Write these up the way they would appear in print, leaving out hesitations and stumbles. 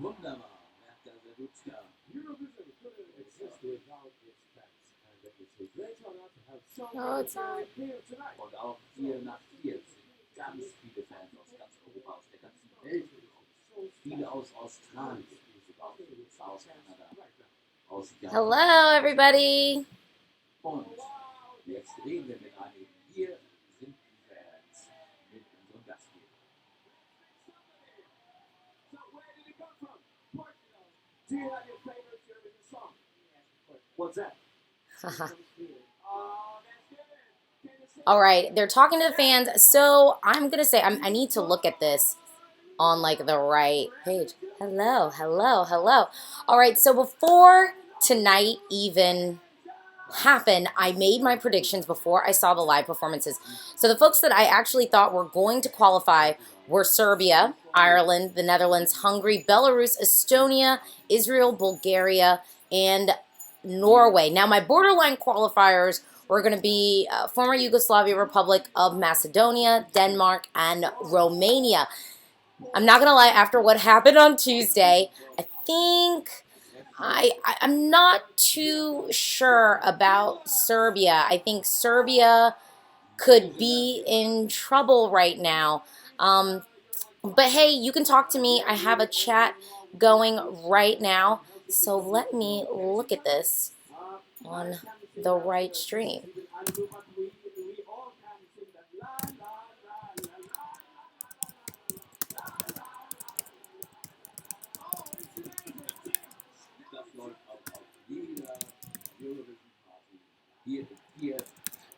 Wunderbar. Merkt er sehr gut, ja. Eurovision couldn't exist without its fans, and it's a great honor to have so No, many it's not. here tonight. Und auch hier nach Kyiv sind ganz viele Fans aus ganz Europa, aus der ganzen Welt gekommen. Viele aus Australien, aus Kanada, aus Japan. Hello, everybody. Und jetzt reden wir mit einigen. Hier sind die Fans mit unserem Gastgeber. So where did it come from? Portugal. Do you have your favorite Eurovision song? What's that? Oh, that's good. Can you sing? All right, they're talking to the fans. So I'm going to say I need to look at this on like the right page. Hello, hello, hello. All right, so before tonight even happened, I made my predictions before I saw the live performances. So the folks that I actually thought were going to qualify were Serbia, Ireland, the Netherlands, Hungary, Belarus, Estonia, Israel, Bulgaria, and Norway. Now, my borderline qualifiers were going to be former Yugoslavia Republic of Macedonia, Denmark, and Romania. I'm not going to lie, after what happened on Tuesday, I think I'm not too sure about Serbia. I think Serbia could be in trouble right now. But hey, you can talk to me. I have a chat going right now. So let me look at this on the right stream. Das läuft auch auf jeder Eurovision-Party hier in Kyiv.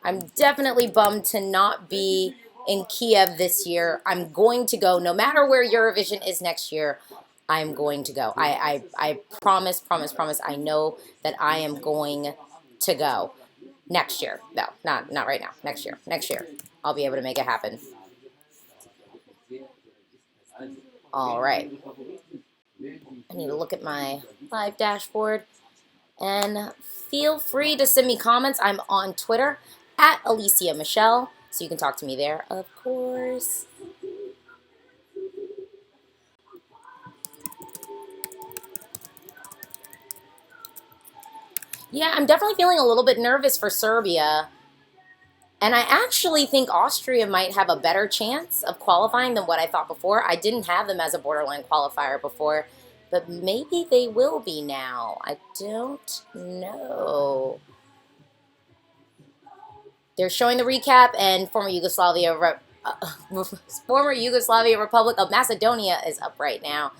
I'm definitely bummed to not be in Kyiv this year. I'm going to go, no matter where Eurovision is next year, I'm going to go. I promise. I know that I am going to go next year. No, not right now. Next year. I'll be able to make it happen. All right. I need to look at my live dashboard. And feel free to send me comments. I'm on Twitter at Alesia Michelle, so you can talk to me there, of course. Yeah, I'm definitely feeling a little bit nervous for Serbia. And I actually think Austria might have a better chance of qualifying than what I thought before. I didn't have them as a borderline qualifier before, but maybe they will be now. I don't know. They're showing the recap, and former Yugoslavia Republic of Macedonia is up right now.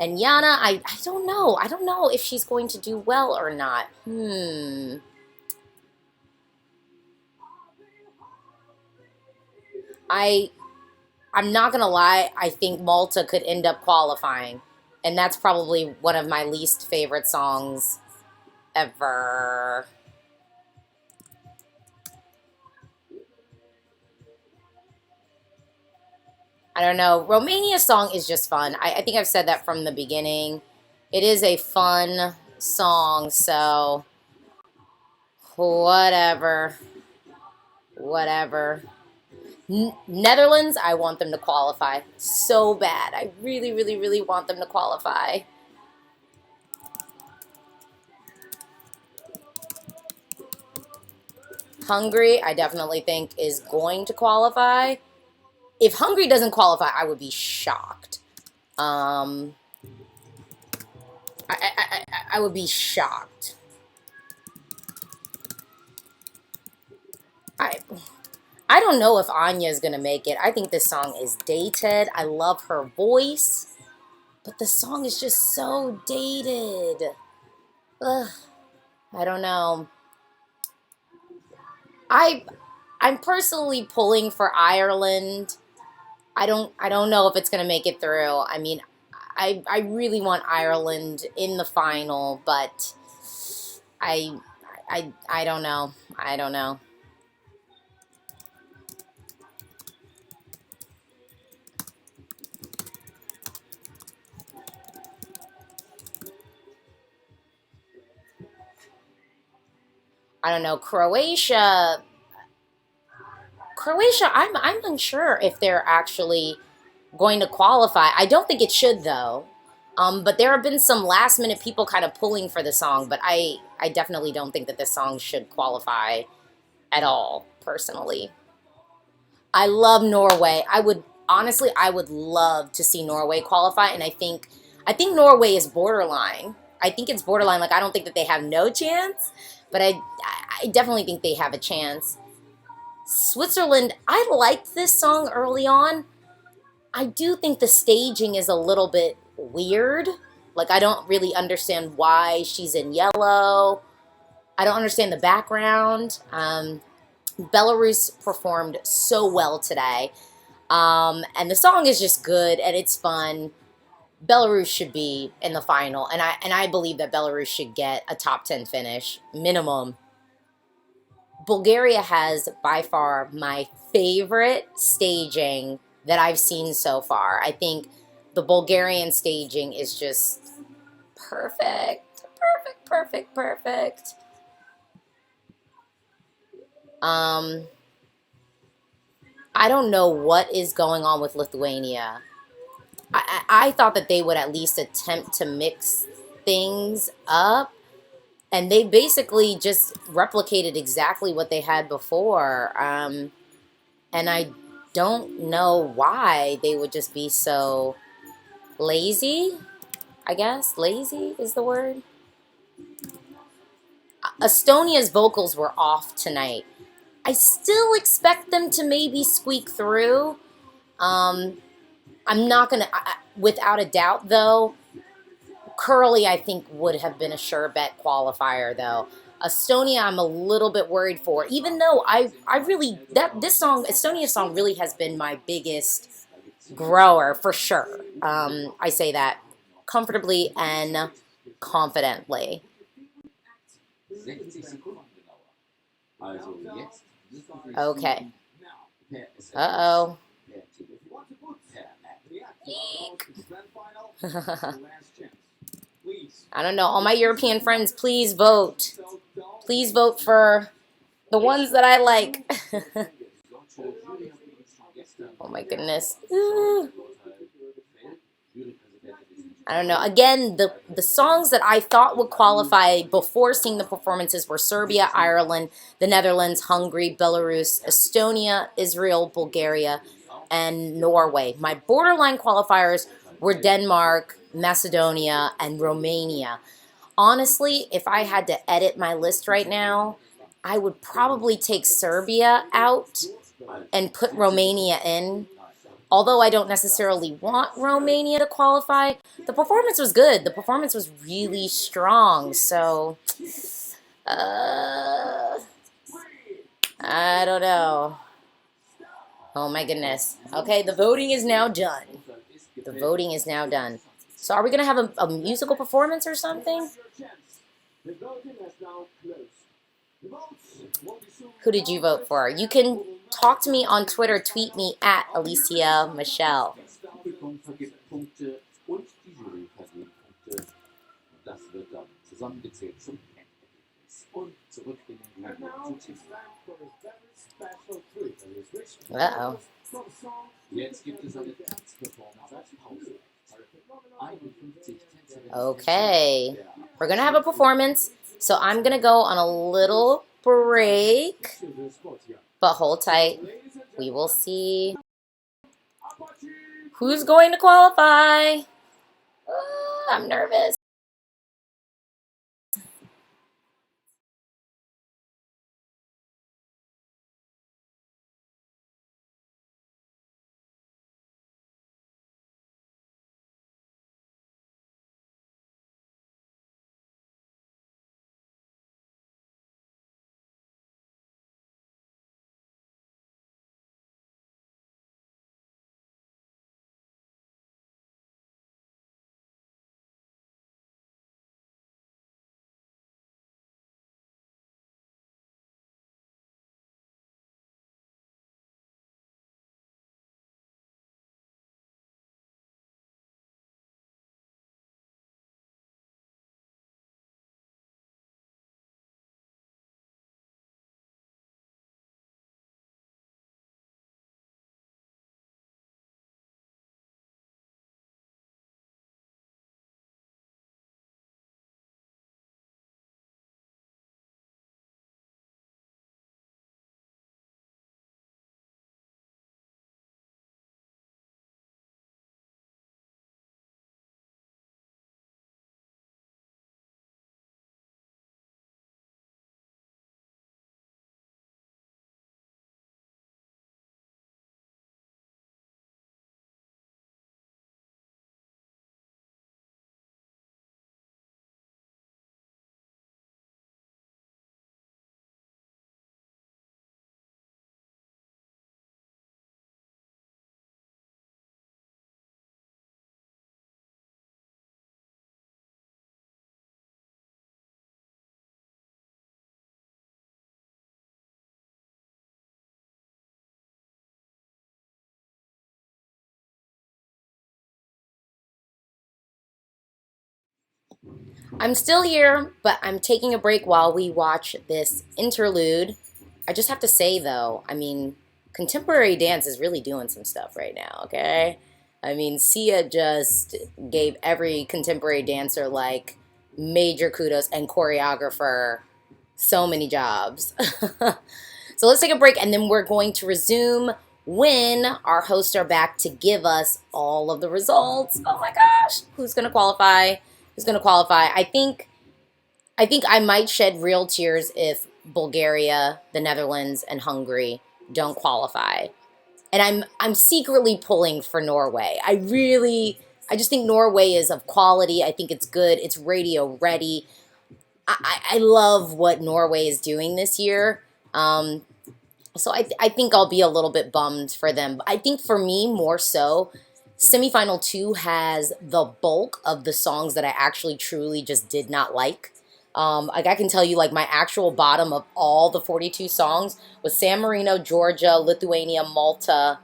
And Yana, I don't know. I don't know if she's going to do well or not. I'm not going to lie. I think Malta could end up qualifying. And that's probably one of my least favorite songs ever. I don't know. Romania's song is just fun. I think I've said that from the beginning. It is a fun song, so whatever. Netherlands, I want them to qualify so bad. I really want them to qualify. Hungary, I definitely think is going to qualify. If Hungary doesn't qualify, I would be shocked. I would be shocked. I don't know if Anya is gonna make it. I think this song is dated. I love her voice, but the song is just so dated. Ugh, I don't know. I'm personally pulling for Ireland. I don't know if it's gonna make it through. I mean, I really want Ireland in the final, but I don't know. I don't know. Croatia, I'm unsure if they're actually going to qualify. I don't think it should, though. But there have been some last minute people kind of pulling for the song, but I definitely don't think that this song should qualify at all, personally. I love Norway. I would love to see Norway qualify, and I think Norway is borderline. I think it's borderline. Like, I don't think that they have no chance, but I definitely think they have a chance. Switzerland, I liked this song early on. I do think the staging is a little bit weird. Like, I don't really understand why she's in yellow. I don't understand the background. Belarus performed so well today. And the song is just good and it's fun. Belarus should be in the final, and I believe that Belarus should get a top 10 finish minimum. Bulgaria has by far my favorite staging that I've seen so far. I think the Bulgarian staging is just perfect. Perfect, perfect, perfect. I don't know what is going on with Lithuania. I thought that they would at least attempt to mix things up, and they basically just replicated exactly what they had before. And I don't know why they would just be so lazy, I guess. Lazy is the word. Estonia's vocals were off tonight. I still expect them to maybe squeak through. I'm not going to, without a doubt, though, Curly, I think, would have been a sure bet qualifier, though. Estonia, I'm a little bit worried for, even though this song, Estonia's song, really has been my biggest grower, for sure. I say that comfortably and confidently. 60 Sekunden genauer. Also jetzt müssen Sie Okay. per SMS, Uh-oh. per Telefon, per I don't know. All my European friends, please vote. Please vote for the ones that I like. Oh my goodness. I don't know. Again, the songs that I thought would qualify before seeing the performances were Serbia, Ireland, the Netherlands, Hungary, Belarus, Estonia, Israel, Bulgaria, and Norway. My borderline qualifiers were Denmark, Macedonia, and Romania. Honestly, if I had to edit my list right now, I would probably take Serbia out and put Romania in. Although I don't necessarily want Romania to qualify, the performance was good. The performance was really strong. So, I don't know. Oh my goodness. Okay, the voting is now done. The voting is now done. So are we going to have a musical performance or something? Who did you vote for? You can talk to me on Twitter. Tweet me at Alesia Michelle. Publikum vergibt Punkte und die Jury vergibt Punkte. Das wird dann zusammengezählt zum Endergebnis und zurück in den Kalender zu Team. Uh-oh. Jetzt gibt es eine Tanzperformance als Pause. 51 Tänzerinnen. Okay. We're going to have a performance, so I'm going to go on a little break. But hold tight. We will see who's going to qualify. I'm nervous. I'm still here, but I'm taking a break while we watch this interlude. I just have to say, though, I mean, contemporary dance is really doing some stuff right now, okay? I mean, Sia just gave every contemporary dancer, like, major kudos and choreographer so many jobs. So let's take a break, and then we're going to resume when our hosts are back to give us all of the results. Oh my gosh, who's gonna qualify? Who's gonna qualify? I think I might shed real tears if Bulgaria, the Netherlands, and Hungary don't qualify. And I'm secretly pulling for Norway. I just think Norway is of quality. I think it's good. It's radio ready. I love what Norway is doing this year. So I think I'll be a little bit bummed for them. I think for me, more so, semifinal 2 has the bulk of the songs that I actually truly just did not like. Like I can tell you, like my actual bottom of all the 42 songs was San Marino, Georgia, Lithuania, Malta,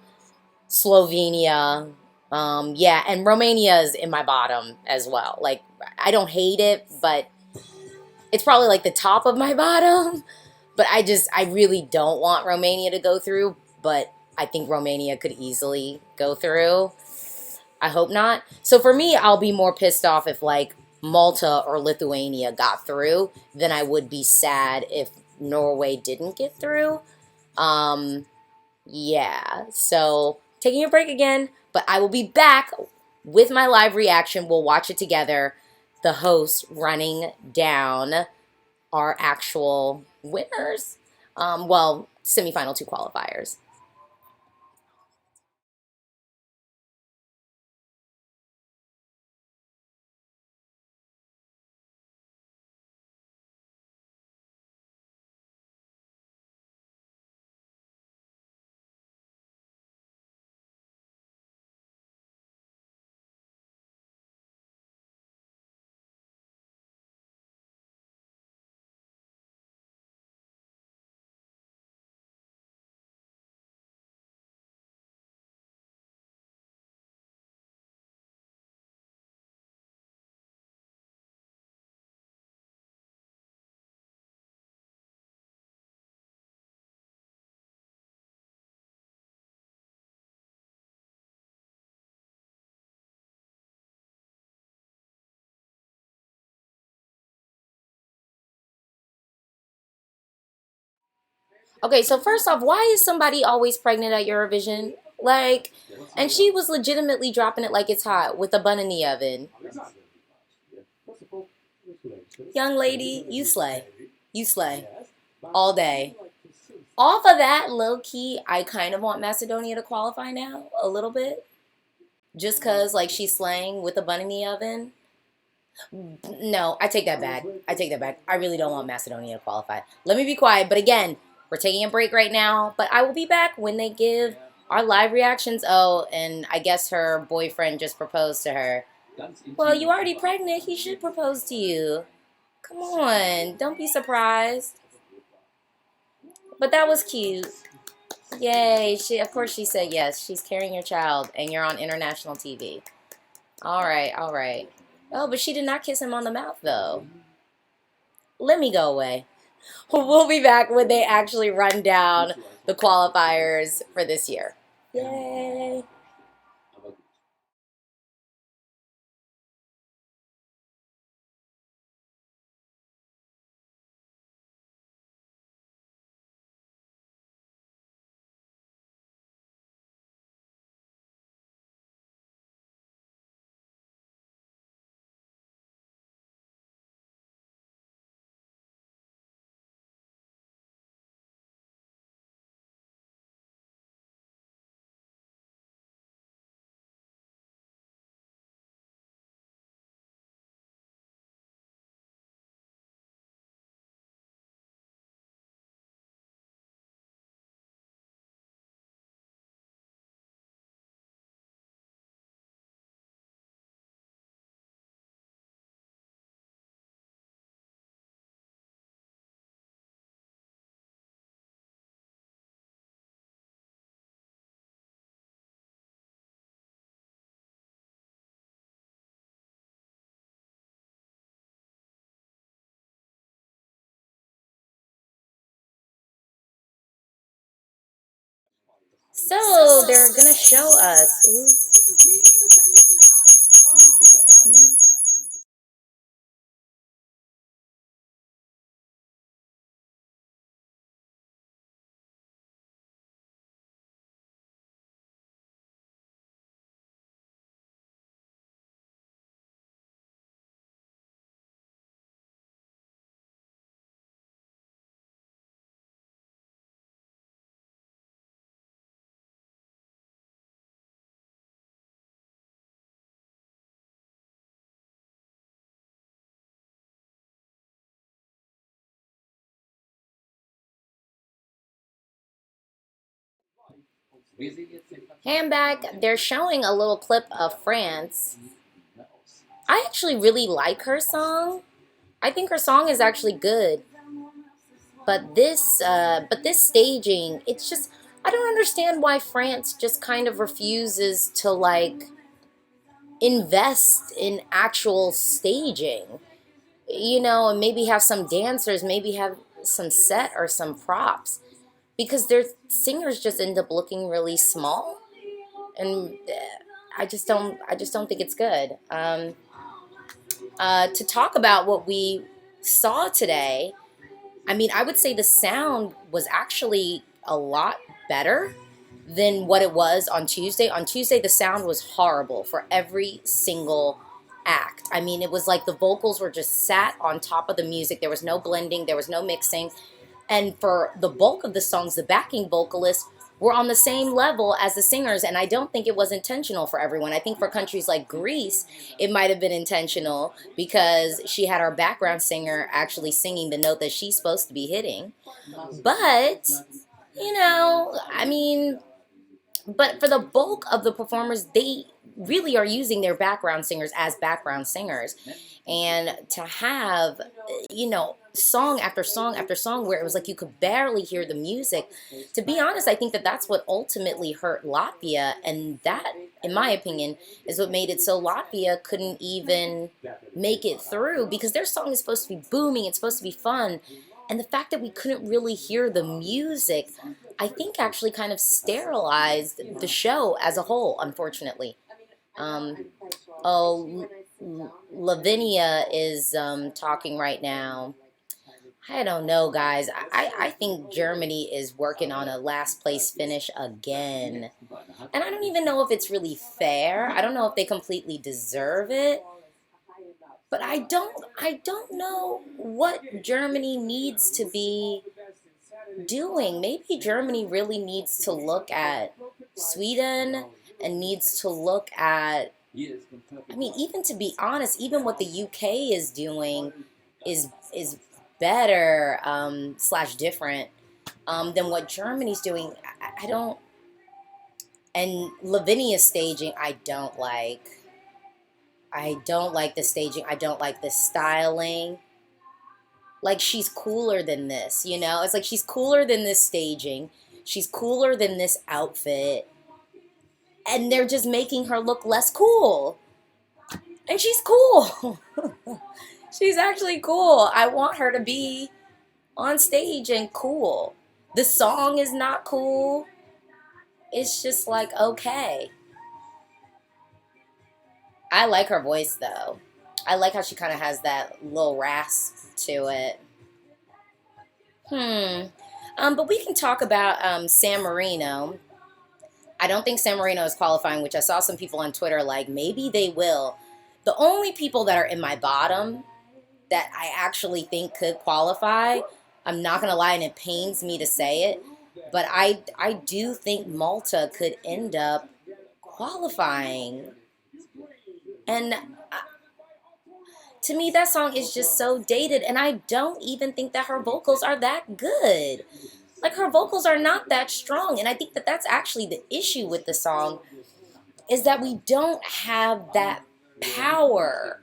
Slovenia. Yeah, and Romania is in my bottom as well. Like I don't hate it, but it's probably like the top of my bottom. But I really don't want Romania to go through, but I think Romania could easily go through. I hope not. So for me, I'll be more pissed off if like Malta or Lithuania got through than I would be sad if Norway didn't get through. Um, yeah. So taking a break again, but I will be back with my live reaction. We'll watch it together. The host running down our actual winners. Well, semifinal 2 qualifiers. Okay, so first off, why is somebody always pregnant at Eurovision? Like, and she was legitimately dropping it like it's hot with a bun in the oven. Young lady, you slay. You slay. All day. Off of that, low key, I kind of want Macedonia to qualify now, a little bit. Just because, like, she's slaying with a bun in the oven. No, I take that back. I take that back. I really don't want Macedonia to qualify. Let me be quiet. But again, we're taking a break right now. But I will be back when they give our live reactions. Oh, and I guess her boyfriend just proposed to her. Well, you already pregnant. He should propose to you. Come on. Don't be surprised. But that was cute. Yay. Of course she said yes. She's carrying your child. And you're on international TV. All right. All right. Oh, but she did not kiss him on the mouth, though. Let me go away. We'll be back when they actually run down the qualifiers for this year. Yay! they're gonna show us. Ooh. Hey, I'm back. They're showing a little clip of France. I actually really like her song. I think her song is actually good. But this staging, it's just, I don't understand why France just kind of refuses to like invest in actual staging. You know, and maybe have some dancers, maybe have some set or some props, because their singers just end up looking really small, and I just don't think it's good. To talk about what we saw today, I mean, I would say the sound was actually a lot better than what it was on Tuesday. On Tuesday, the sound was horrible for every single act. I mean, it was like the vocals were just sat on top of the music. There was no blending, there was no mixing. And for the bulk of the songs, the backing vocalists were on the same level as the singers. And I don't think it was intentional for everyone. I think for countries like Greece, it might have been intentional because she had our background singer actually singing the note that she's supposed to be hitting. But, you know, I mean, but for the bulk of the performers, they really are using their background singers as background singers. And to have, you know, song after song after song where it was like you could barely hear the music, to be honest, I think that that's what ultimately hurt Latvia. And that, in my opinion, is what made it so Latvia couldn't even make it through, because their song is supposed to be booming, it's supposed to be fun. And the fact that we couldn't really hear the music, I think actually kind of sterilized the show as a whole, unfortunately. Um, oh, Lavinia is talking right now. I don't know, guys. I think Germany is working on a last place finish again. And I don't even know if it's really fair. I don't know if they completely deserve it. But I don't know what Germany needs to be doing. Maybe Germany really needs to look at Sweden and needs to look at, I mean, even to be honest, even what the UK is doing is better slash different than what Germany's doing. I don't, and Lavinia's staging, I don't like. I don't like the staging. I don't like the styling. Like, she's cooler than this, you know? It's like she's cooler than this staging. She's cooler than this outfit. And they're just making her look less cool. And she's cool. She's actually cool. I want her to be on stage and cool. The song is not cool. It's just like, okay. I like her voice, though. I like how she kind of has that little rasp to it. But we can talk about San Marino. I don't think San Marino is qualifying, which I saw some people on Twitter like, maybe they will. The only people that are in my bottom that I actually think could qualify, I'm not going to lie, and it pains me to say it, but I do think Malta could end up qualifying. And to me, that song is just so dated, and I don't even think that her vocals are that good. Like, her vocals are not that strong, and I think that that's actually the issue with the song, is that we don't have that power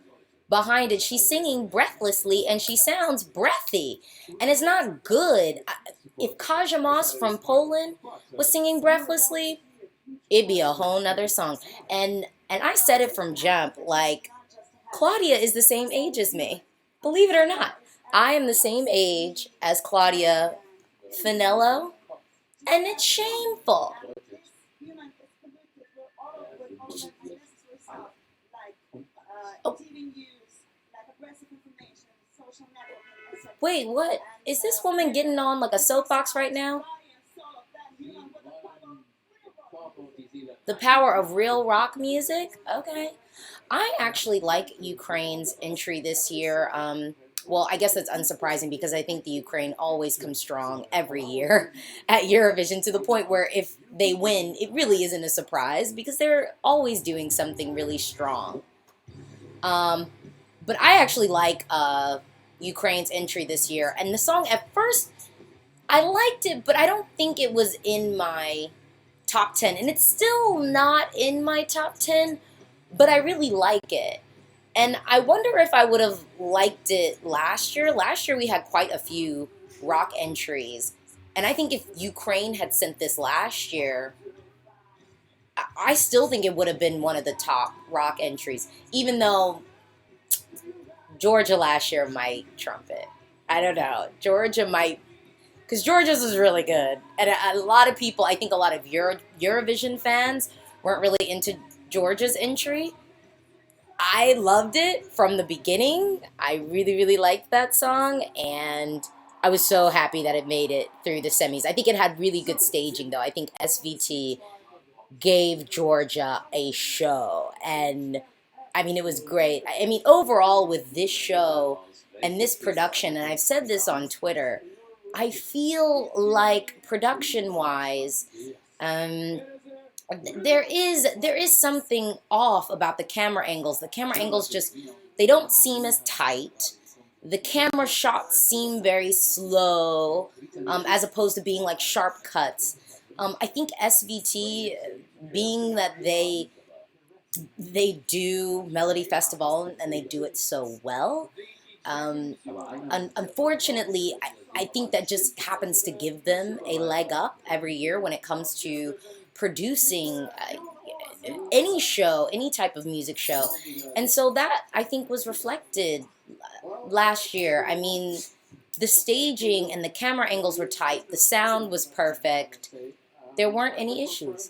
behind it. She's singing breathlessly, and she sounds breathy, and it's not good. If Kaja Moss from Poland was singing breathlessly, it'd be a whole nother song. And I said it from jump, like, Claudia is the same age as me. Believe it or not. I am the same age as Claudia Finello, and it's shameful. Wait, what? Is this woman getting on like a soapbox right now? The power of real rock music? Okay. I actually like Ukraine's entry this year. Well, I guess that's unsurprising because I think the Ukraine always comes strong every year at Eurovision, to the point where if they win, it really isn't a surprise because they're always doing something really strong. But I actually like Ukraine's entry this year. And the song, at first, I liked it, but I don't think it was in my top 10. And it's still not in my top 10, but I really like it. And I wonder if I would have liked it last year. Last year we had quite a few rock entries. And I think if Ukraine had sent this last year, I still think it would have been one of the top rock entries. Even though Georgia last year might trump it. I don't know. Georgia might, because Georgia's was really good. And a lot of people, I think a lot of Eurovision fans weren't really into Georgia's entry. I loved it from the beginning. I really, really liked that song, and I was so happy that it made it through the semis. I think it had really good staging, though. I think SVT gave Georgia a show, and I mean, it was great. I mean, overall, with this show and this production, and I've said this on Twitter, I feel like production-wise, there is something off about the camera angles. The camera angles just, they don't seem as tight. The camera shots seem very slow, as opposed to being like sharp cuts. I think SVT, being that they do Melody Festival and they do it so well, unfortunately, I think that just happens to give them a leg up every year when it comes to producing any show, any type of music show. And so that, I think, was reflected last year. I mean, the staging and the camera angles were tight. The sound was perfect. There weren't any issues.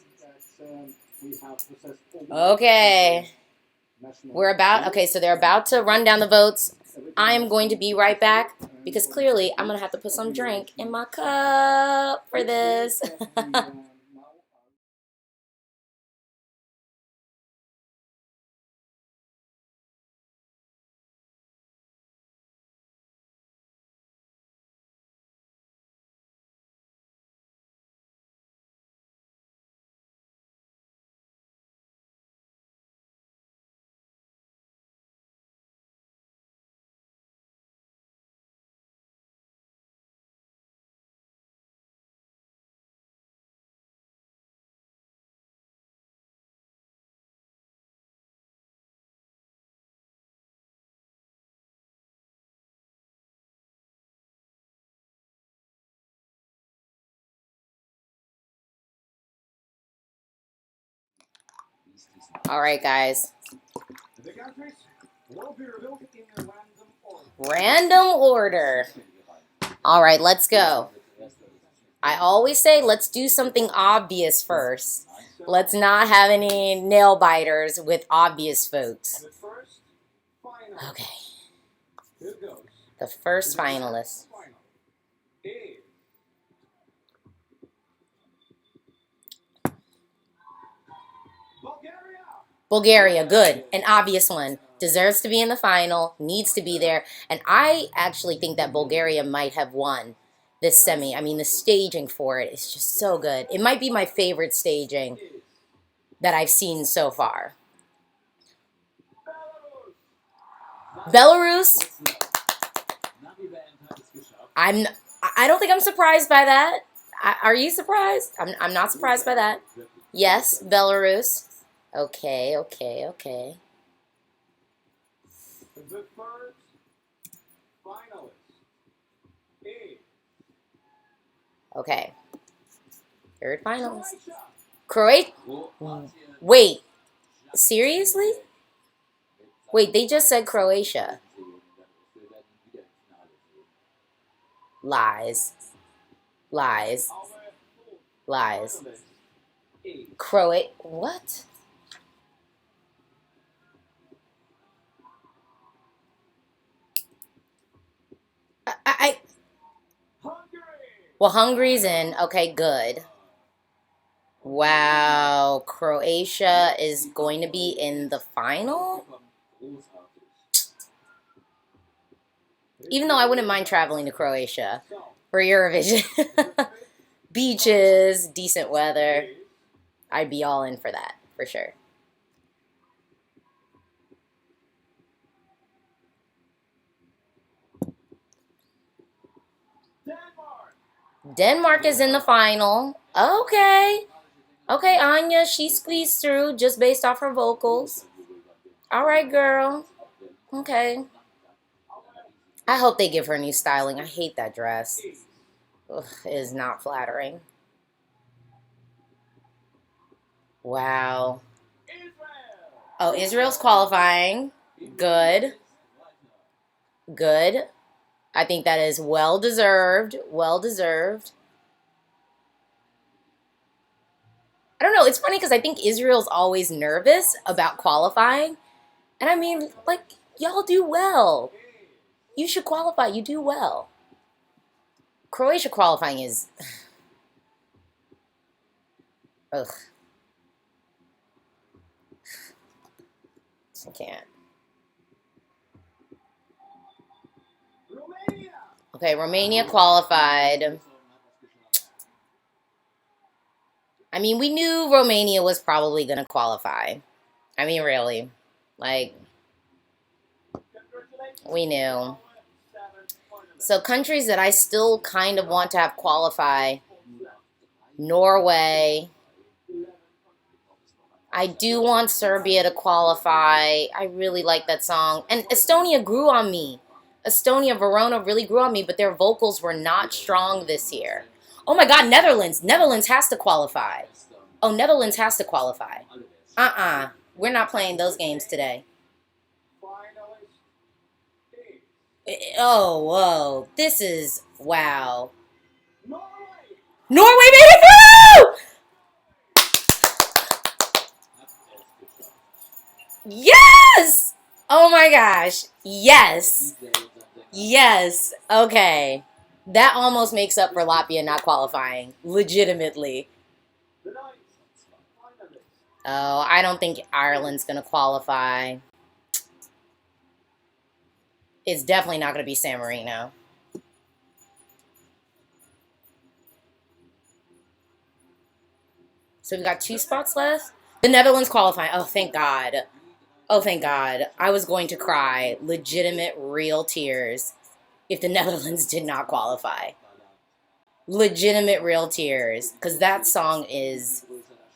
Okay. Okay, so they're about to run down the votes. I am going to be right back because clearly I'm going to have to put some drink in my cup for this. All right, guys. Random order. All right, let's go. I always say let's do something obvious first. Let's not have any nail biters with obvious folks. Okay. The first finalist. Bulgaria, good. An obvious one. Deserves to be in the final, needs to be there. And I actually think that Bulgaria might have won this semi. I mean, the staging for it is just so good. It might be my favorite staging that I've seen so far. Belarus. I don't think I'm surprised by that. Are you surprised? I'm not surprised by that. Yes, Belarus. Okay. The first finalist is Okay. Third finalist. Croatia. Wait. Seriously? Wait, they just said Croatia. Lies. Croatia. What? I well, Hungary's in. Okay, good. Wow, Croatia is going to be in the final? Even though I wouldn't mind traveling to Croatia for Eurovision. Beaches, decent weather. I'd be all in for that, for sure. Denmark is in the final. Okay. Okay, Anya, she squeezed through just based off her vocals. All right, girl. Okay. I hope they give her new styling. I hate that dress. Ugh, it is not flattering. Wow. Oh, Israel's qualifying. Good. Good. I think that is well deserved. Well deserved. I don't know. It's funny because I think Israel's always nervous about qualifying. And I mean, like, y'all do well. You should qualify. You do well. Croatia qualifying is... Ugh. I can't. Okay, Romania qualified. I mean, we knew Romania was probably going to qualify. I mean, really. Like, we knew. So countries that I still kind of want to have qualify. Norway. I do want Serbia to qualify. I really like that song. And Estonia grew on me. Estonia, Verona really grew on me, but their vocals were not strong this year. Oh my God, Netherlands. Netherlands has to qualify. Oh, Netherlands has to qualify. We're not playing those games today. Oh, whoa. This is, wow. Norway made it through! Yes! Oh my gosh. Yes. Yes. Okay. That almost makes up for Latvia not qualifying. Legitimately. Oh, I don't think Ireland's going to qualify. It's definitely not going to be San Marino. So we've got 2 spots left. The Netherlands qualifying. Oh, thank God. Oh, thank God. I was going to cry. Legitimate, real tears if the Netherlands did not qualify. Legitimate, real tears. Because that song is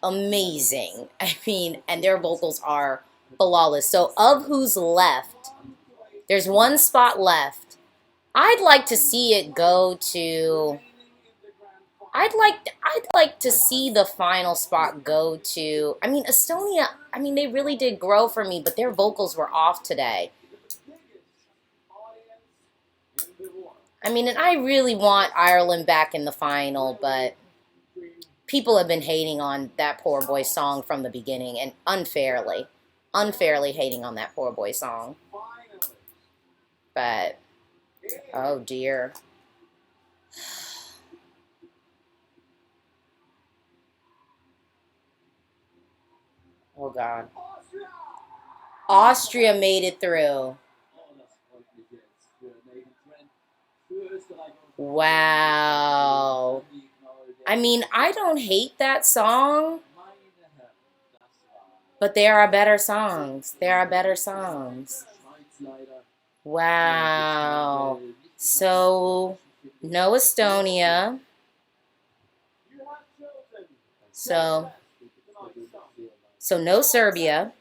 amazing. I mean, and their vocals are flawless. So of who's left, there's 1 spot left. I'd like to see it go to... I'd like to see the final spot go to... I mean, Estonia, I mean, they really did grow for me, but their vocals were off today. I mean, and I really want Ireland back in the final, but people have been hating on that Poor Boy song from the beginning, and unfairly hating on that Poor Boy song. But, oh dear. Oh God. Austria made it through. Wow. I mean, I don't hate that song, but there are better songs. There are better songs. Wow. So, no Estonia. So no Serbia.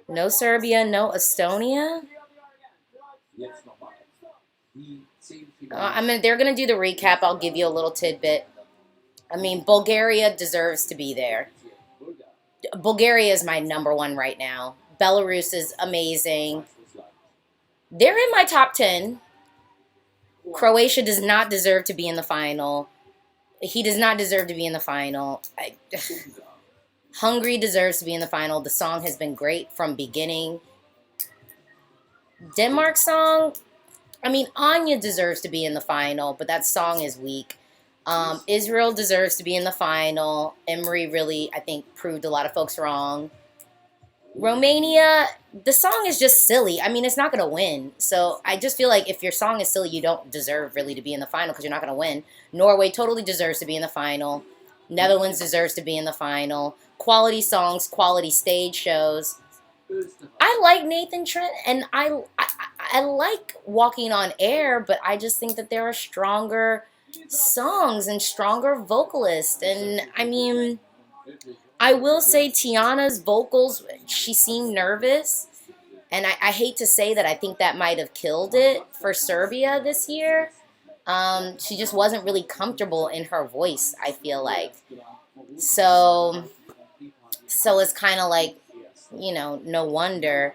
No Serbia, no Estonia. I mean, they're going to do the recap. I'll give you a little tidbit. I mean, Bulgaria deserves to be there. Bulgaria is my #1 right now. Belarus is amazing. They're in my top 10. Croatia does not deserve to be in the final. He does not deserve to be in the final. Hungary deserves to be in the final. The song has been great from beginning. Denmark song, I mean, Anya deserves to be in the final, but that song is weak. Israel deserves to be in the final. Emery really, I think, proved a lot of folks wrong. Romania, the song is just silly. I mean, it's not going to win. So I just feel like if your song is silly, you don't deserve really to be in the final because you're not going to win. Norway totally deserves to be in the final. Netherlands deserves to be in the final. Quality songs, quality stage shows. I like Nathan Trent, and I like Walking on Air, but I just think that there are stronger songs and stronger vocalists. And I mean, I will say Tiana's vocals, she seemed nervous. And I hate to say that I think that might have killed it for Serbia this year. She just wasn't really comfortable in her voice, I feel like. So it's kind of like, you know, no wonder.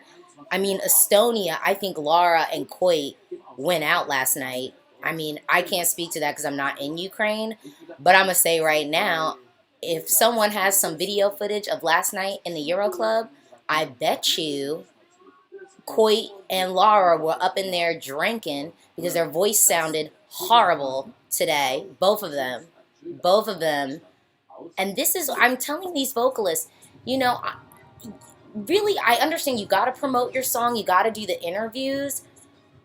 I mean, Estonia, I think Lara and Koit went out last night. I mean, I can't speak to that because I'm not in Ukraine. But I'm going to say right now, if someone has some video footage of last night in the Euro Club, I bet you Koit and Lara were up in there drinking because their voice sounded horrible today. Both of them. Both of them. And this is, I'm telling these vocalists, you know, really, I understand you got to promote your song, you got to do the interviews,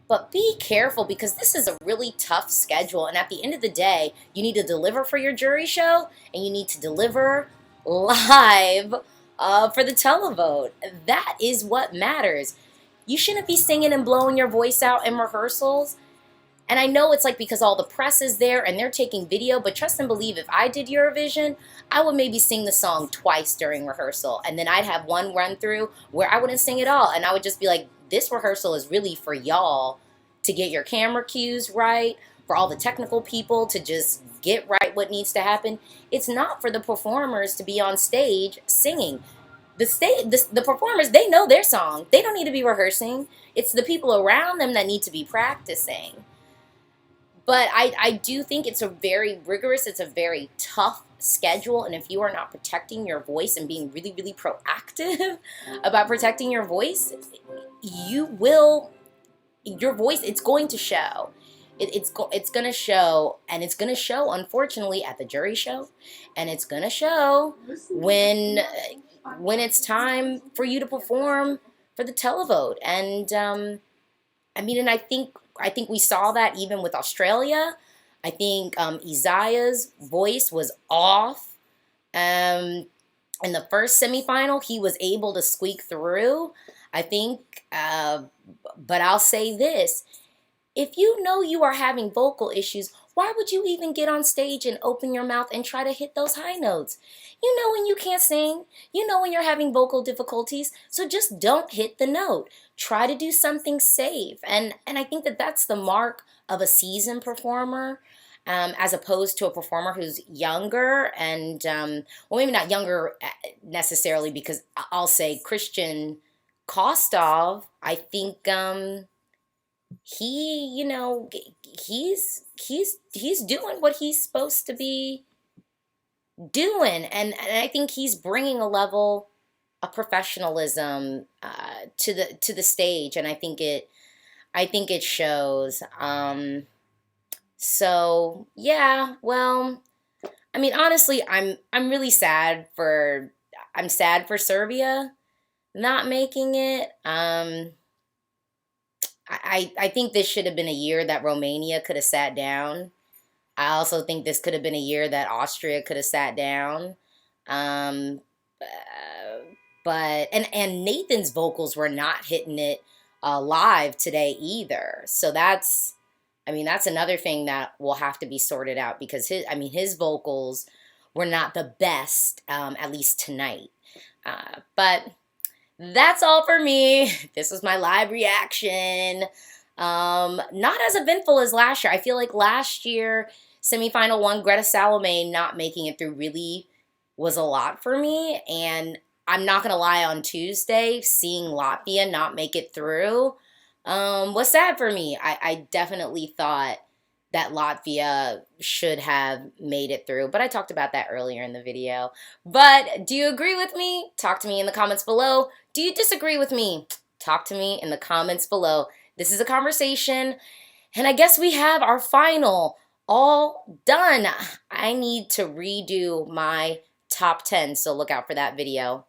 but be careful because this is a really tough schedule. And at the end of the day, you need to deliver for your jury show and you need to deliver live for the televote. That is what matters. You shouldn't be singing and blowing your voice out in rehearsals. And I know it's like because all the press is there and they're taking video, but trust and believe if I did Eurovision, I would maybe sing the song twice during rehearsal. And then I'd have one run through where I wouldn't sing at all. And I would just be like, this rehearsal is really for y'all to get your camera cues right, for all the technical people to just get right what needs to happen. It's not for the performers to be on stage singing. The performers, they know their song. They don't need to be rehearsing. It's the people around them that need to be practicing. But I do think it's a very rigorous, it's a very tough schedule. And if you are not protecting your voice and being really, really proactive about protecting your voice, your voice, it's going to show. It's going to show, and it's going to show, unfortunately, at the jury show. And it's going to show when it's time for you to perform for the televote. And, I mean, and I think we saw that even with Australia. I think Isaiah's voice was off. In the first semifinal, he was able to squeak through, I think. But I'll say this. If you know you are having vocal issues, why would you even get on stage and open your mouth and try to hit those high notes? You know when you can't sing. You know when you're having vocal difficulties. So just don't hit the note. Try to do something safe. And I think that that's the mark of a seasoned performer, as opposed to a performer who's younger and, well, maybe not younger necessarily, because I'll say Christian Kostov, I think he, you know, he's doing what he's supposed to be doing, and I think he's bringing a level of professionalism to the stage, and I think it shows. So yeah, well, I mean, honestly, I'm really sad for Serbia not making it. I think this should have been a year that Romania could have sat down. I also think this could have been a year that Austria could have sat down. But Nathan's vocals were not hitting it live today either. So that's another thing that will have to be sorted out, because his vocals were not the best, at least tonight. But that's all for me. This was my live reaction. Not as eventful as last year. I feel like last year, semifinal one, Greta Salome not making it through really was a lot for me. And I'm not going to lie, on Tuesday, seeing Latvia not make it through was sad for me. I definitely thought that Latvia should have made it through. But I talked about that earlier in the video. But do you agree with me? Talk to me in the comments below. Do you disagree with me? Talk to me in the comments below. This is a conversation. And I guess we have our final all done. I need to redo my top 10, so look out for that video.